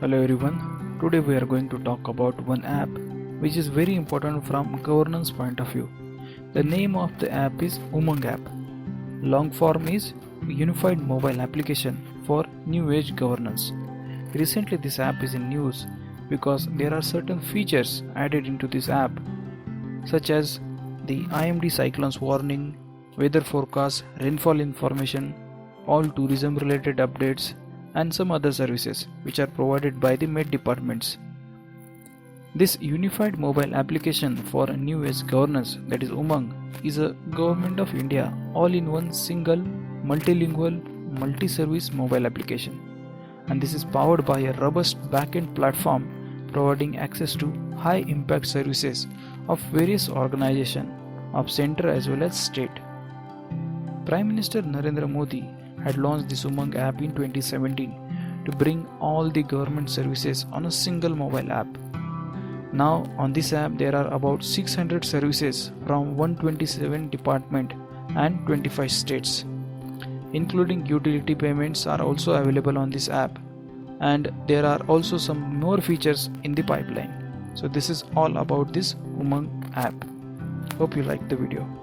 Hello everyone, today we are going to talk about one app which is very important from governance point of view. The name of the app is UMANG app. Long form is Unified Mobile Application for New Age Governance. Recently this app is in news because there are certain features added into this app such as the IMD cyclones warning, weather forecast, rainfall information, all tourism related updates and some other services which are provided by the Met departments. This unified mobile application for new age governance, that is UMANG, is a Government of India all-in-one single multilingual multi-service mobile application, and this is powered by a robust back-end platform providing access to high impact services of various organizations of center as well as state. Prime Minister Narendra Modi had launched the UMANG app in 2017 to bring all the government services on a single mobile app. Now on this app there are about 600 services from 127 departments and 25 states. Including utility payments are also available on this app, and there are also some more features in the pipeline. So this is all about this UMANG app. Hope you liked the video.